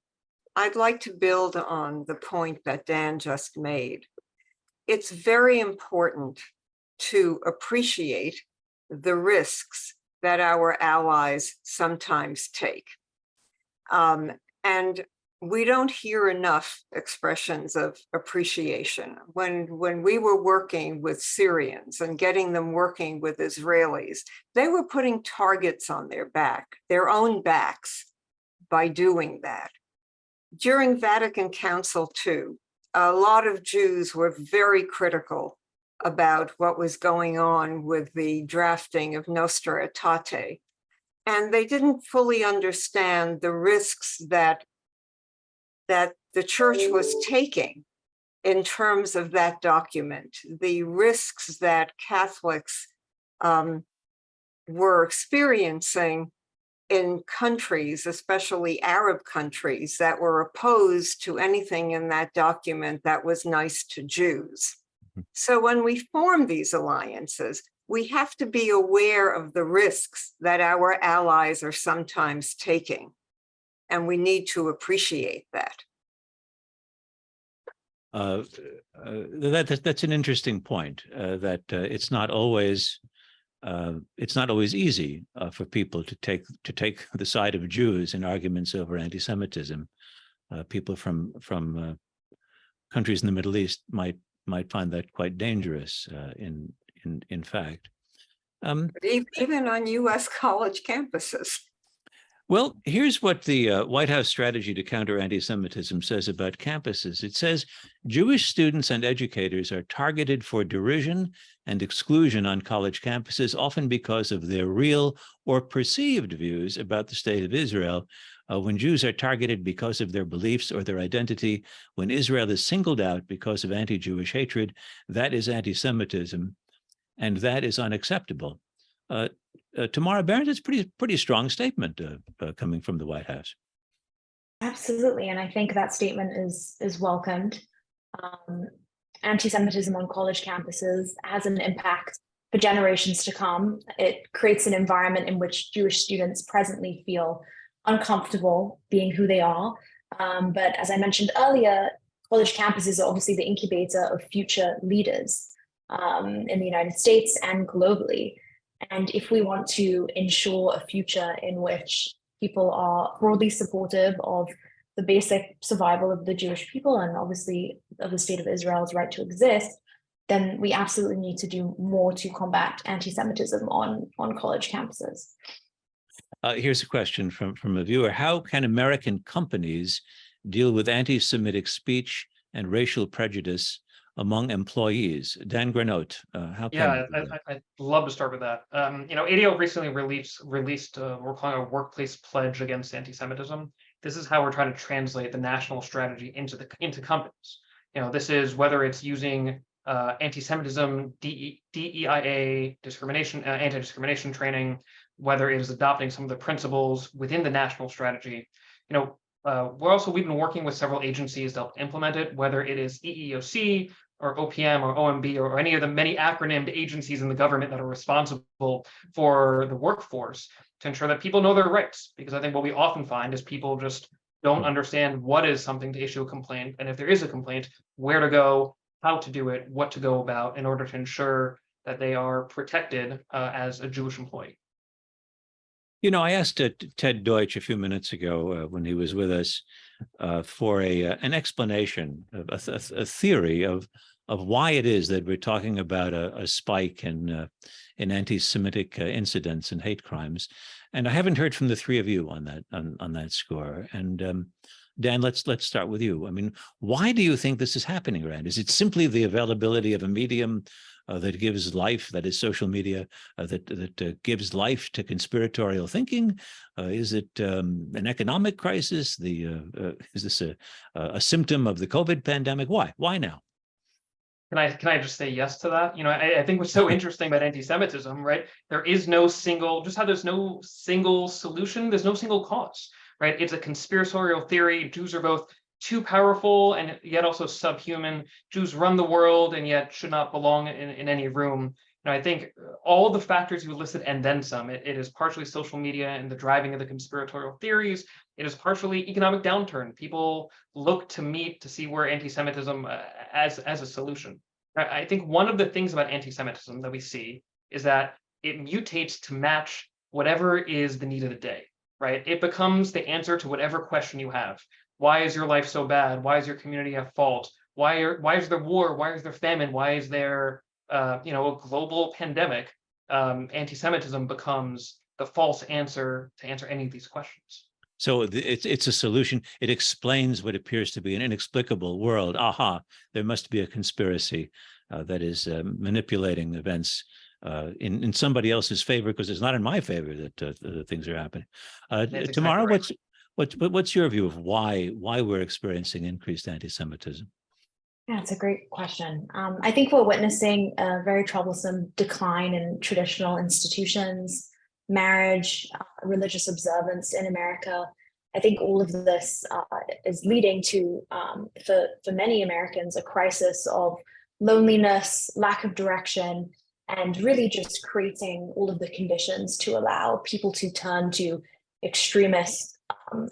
I'd like to build on the point that Dan just made. It's very important to appreciate the risks that our allies sometimes take. And we don't hear enough expressions of appreciation. When we were working with Syrians and getting them working with Israelis, they were putting targets on their own backs, by doing that. During Vatican Council II, a lot of Jews were very critical about what was going on with the drafting of Nostra Aetate. And they didn't fully understand the risks that the church was taking in terms of that document, the risks that Catholics were experiencing in countries, especially Arab countries, that were opposed to anything in that document that was nice to Jews. So when we form these alliances, we have to be aware of the risks that our allies are sometimes taking. And we need to appreciate that. That's an interesting point. That it's not always easy for people to take the side of Jews in arguments over anti-Semitism. People from countries in the Middle East might find that quite dangerous. In fact, even on U.S. college campuses. Well, here's what the White House strategy to counter anti-Semitism says about campuses. It says Jewish students and educators are targeted for derision and exclusion on college campuses, often because of their real or perceived views about the state of Israel. When Jews are targeted because of their beliefs or their identity, when Israel is singled out because of anti-Jewish hatred, that is anti-Semitism, and that is unacceptable. Tamara, Berens, it's pretty strong statement coming from the White House. Absolutely, and I think that statement is welcomed. Anti-Semitism on college campuses has an impact for generations to come. It creates an environment in which Jewish students presently feel uncomfortable being who they are. But as I mentioned earlier, college campuses are obviously the incubator of future leaders in the United States and globally. And if we want to ensure a future in which people are broadly supportive of the basic survival of the Jewish people and obviously of the state of Israel's right to exist, then we absolutely need to do more to combat anti-Semitism on college campuses. Here's a question from a viewer. How can American companies deal with anti-Semitic speech and racial prejudice among employees? Dan Granot, how can I'd love to start with that. ADL recently released we're calling a workplace pledge against anti-Semitism. This is how we're trying to translate the national strategy into companies. This is whether it's using anti-Semitism, DEIA, discrimination, anti-discrimination training, whether it is adopting some of the principles within the national strategy. We've been working with several agencies to help implement it, whether it is EEOC or OPM or OMB or any of the many acronymed agencies in the government that are responsible for the workforce, to ensure that people know their rights. Because I think what we often find is people just don't understand what is something to issue a complaint, and if there is a complaint, where to go, how to do it, what to go about in order to ensure that they are protected as a Jewish employee. I asked Ted Deutch a few minutes ago when he was with us for an explanation, of a theory of why it is that we're talking about a spike in anti-Semitic incidents and hate crimes, and I haven't heard from the three of you on that score. And Dan, let's start with you. I mean, why do you think this is happening, Rand? Is it simply the availability of a medium that gives life, that is social media, that gives life to conspiratorial thinking? Is it an economic crisis? Is this a symptom of the COVID pandemic? Why? Why now? Can I just say yes to that? I think what's so interesting about anti-Semitism, right? There is no single, just how there's no single solution, there's no single cause, right? It's a conspiratorial theory. Jews are both too powerful and yet also subhuman. Jews run the world and yet should not belong in any room. I think all the factors you listed and then some. It is partially social media and the driving of the conspiratorial theories. It is partially economic downturn. People look to see where anti-Semitism as a solution. I think one of the things about anti-Semitism that we see is that it mutates to match whatever is the need of the day, right? It becomes the answer to whatever question you have. Why is your life so bad? Why is your community at fault? Why is there war? Why is there famine? Why is there a global pandemic? Anti-Semitism becomes the false answer to answer any of these questions. So it's a solution. It explains what appears to be an inexplicable world. Aha, there must be a conspiracy that is manipulating events in somebody else's favor, because it's not in my favor that things are happening. Tamara, exactly right. What's your view of why we're experiencing increased anti-Semitism? Yeah, it's a great question. I think we're witnessing a very troublesome decline in traditional institutions, marriage, religious observance in America. I think all of this is leading to, for many Americans, a crisis of loneliness, lack of direction, and really just creating all of the conditions to allow people to turn to extremist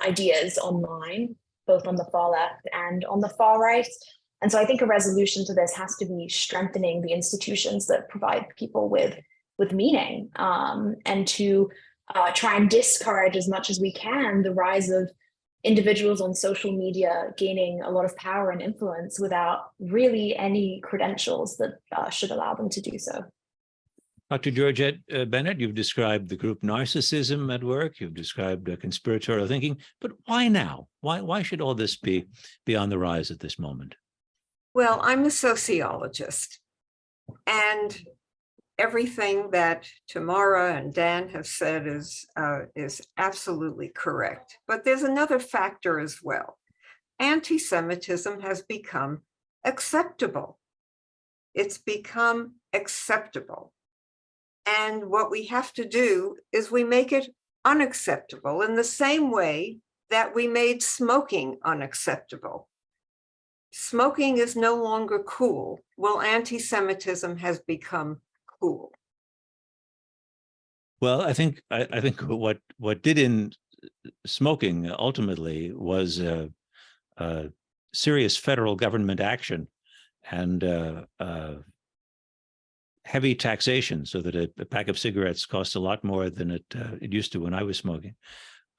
ideas online, both on the far left and on the far right. And so I think a resolution to this has to be strengthening the institutions that provide people with meaning, and to try and discourage as much as we can the rise of individuals on social media gaining a lot of power and influence without really any credentials that should allow them to do so. Dr. Georgette Bennett, you've described the group narcissism at work. You've described conspiratorial thinking, but why now? Why should all this be on the rise at this moment? Well, I'm a sociologist, and everything that Tamara and Dan have said is absolutely correct. But there's another factor as well. Anti-Semitism has become acceptable. It's become acceptable. And what we have to do is we make it unacceptable in the same way that we made smoking unacceptable. Smoking is no longer cool. Well, anti-Semitism has become cool. Well, I think what did in smoking ultimately was serious federal government action and heavy taxation so that a pack of cigarettes costs a lot more than it used to when I was smoking.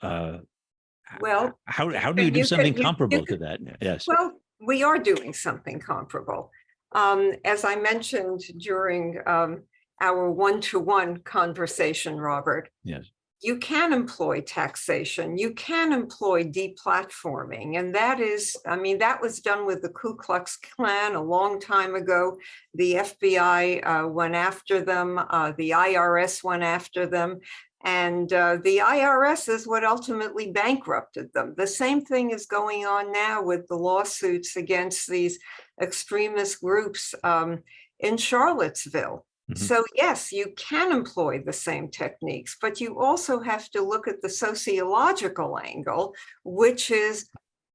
Well, how do you do something comparable to that? Yes. Well, we are doing something comparable. As I mentioned during our one-to-one conversation, Robert, Yes. you can employ taxation, you can employ deplatforming, and that is, I mean, that was done with the Ku Klux Klan a long time ago. The FBI went after them, the IRS went after them, and the IRS is what ultimately bankrupted them. The same thing is going on now with the lawsuits against these extremist groups in Charlottesville. So yes, you can employ the same techniques, but you also have to look at the sociological angle, which is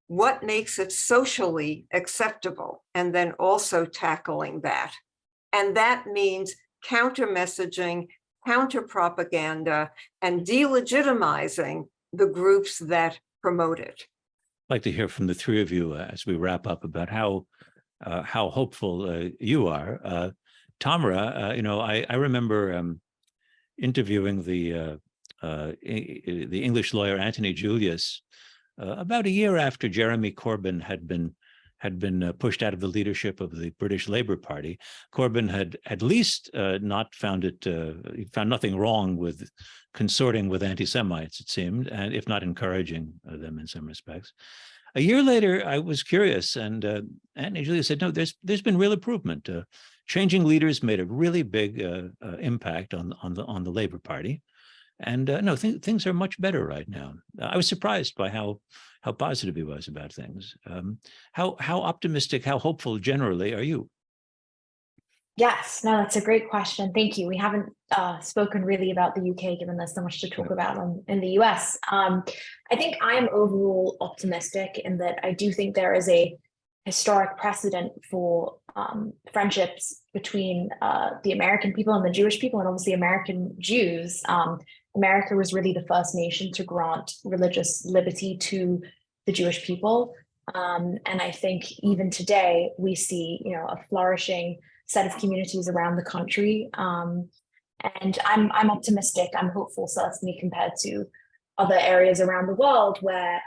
what makes it socially acceptable, and then also tackling that. And that means counter messaging, counter propaganda, and delegitimizing the groups that promote it. I'd like to hear from the three of you as we wrap up about how hopeful you are. Tamara, I remember interviewing the English lawyer Anthony Julius about a year after Jeremy Corbyn had been pushed out of the leadership of the British Labour Party. Corbyn had at least not found he found nothing wrong with consorting with anti-Semites, it seemed, and if not encouraging them in some respects. A year later, I was curious, and Anthony Julius said, no, there's been real improvement. Changing leaders made a really big impact on the Labour Party, and no, things are much better right now. I was surprised by how positive he was about things. How optimistic, how hopeful generally are you? Yes, no, that's a great question. Thank you. We haven't spoken really about the UK, given there's so much to talk about in the US. I think I am overall optimistic in that I do think there is a historic precedent for friendships between the American people and the Jewish people, and obviously American Jews. America was really the first nation to grant religious liberty to the Jewish people. And I think even today we see, a flourishing set of communities around the country. And I'm optimistic, I'm hopeful, certainly compared to other areas around the world where,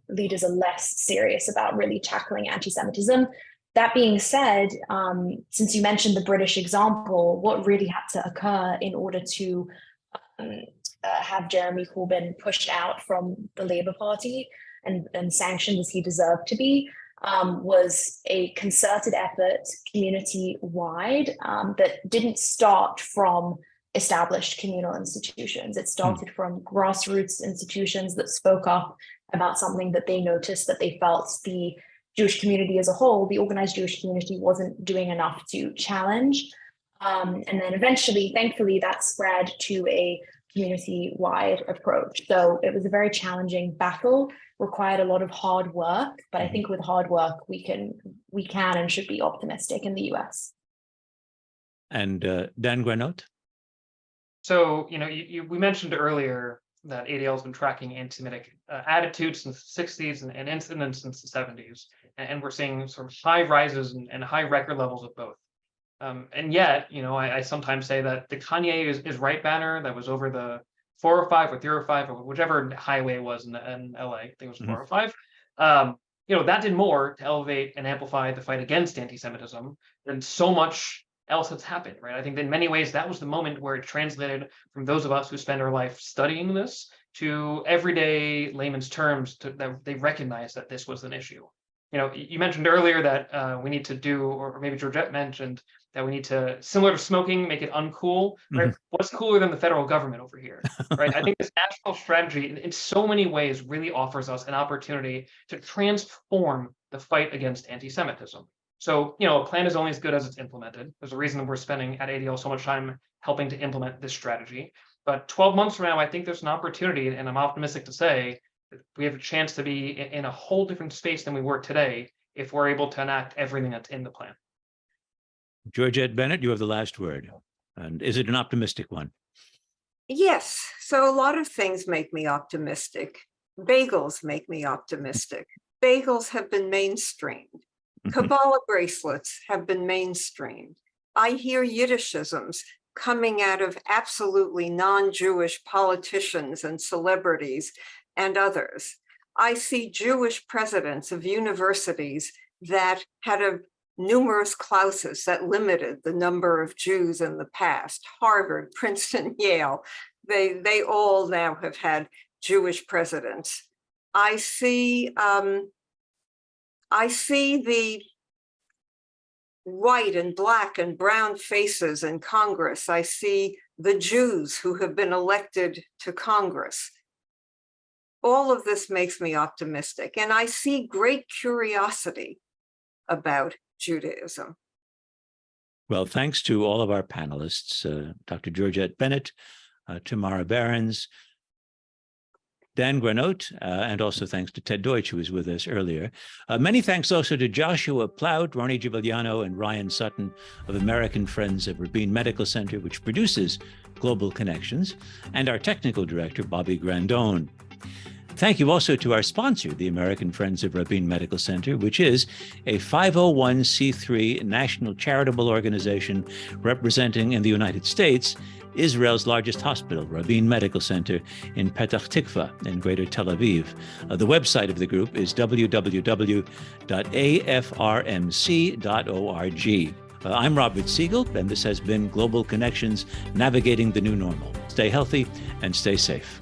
leaders are less serious about really tackling anti-Semitism. That being said, since you mentioned the British example, what really had to occur in order to have Jeremy Corbyn pushed out from the Labour Party and sanctioned as he deserved to be, was a concerted effort community-wide that didn't start from established communal institutions. It started from grassroots institutions that spoke up about something that they noticed, that they felt the Jewish community as a whole, the organized Jewish community, wasn't doing enough to challenge. And then eventually, thankfully, that spread to a community-wide approach. So it was a very challenging battle, required a lot of hard work, but I think with hard work, we can and should be optimistic in the US. And Dan Granot? So, we mentioned earlier that ADL has been tracking anti-Semitic attitudes since the 60s and incidents since the 70s. And we're seeing sort of high rises and high record levels of both. And yet, I sometimes say that the Kanye is right banner that was over the 405 or 305 or whichever highway it was in LA, I think it was 405. That did more to elevate and amplify the fight against anti-Semitism than so much else that's happened, right? I think in many ways that was the moment where it translated from those of us who spend our life studying this to everyday layman's terms that they recognize that this was an issue. You mentioned earlier that we need to do, or maybe Georgette mentioned that we need to, similar to smoking, make it uncool, right? What's cooler than the federal government over here, right? I think this national strategy in so many ways really offers us an opportunity to transform the fight against anti-Semitism. So, a plan is only as good as it's implemented. There's a reason we're spending at ADL so much time helping to implement this strategy. But 12 months from now, I think there's an opportunity, and I'm optimistic to say that we have a chance to be in a whole different space than we were today if we're able to enact everything that's in the plan. Georgette Bennett, you have the last word. And is it an optimistic one? Yes. So a lot of things make me optimistic. Bagels make me optimistic. Bagels have been mainstreamed. Kabbalah bracelets have been mainstreamed. I hear Yiddishisms coming out of absolutely non-Jewish politicians and celebrities and others. I see Jewish presidents of universities that had numerous clauses that limited the number of Jews in the past. Harvard, Princeton, Yale, they all now have had Jewish presidents. I see the white and black and brown faces in Congress. I see the Jews who have been elected to Congress. All of this makes me optimistic, and I see great curiosity about Judaism. Well, thanks to all of our panelists, Dr. Georgette Bennett, Tamara Berens, Dan Granot, and also thanks to Ted Deutch, who was with us earlier. Many thanks also to Joshua Plout, Ronnie Giuliano, and Ryan Sutton of American Friends of Rabin Medical Center, which produces Global Connections, and our technical director, Bobby Grandone. Thank you also to our sponsor, the American Friends of Rabin Medical Center, which is a 501c3 national charitable organization representing in the United States Israel's largest hospital, Rabin Medical Center in Petach Tikvah in Greater Tel Aviv. The website of the group is www.afrmc.org. I'm Robert Siegel, and this has been Global Connections, Navigating the New Normal. Stay healthy and stay safe.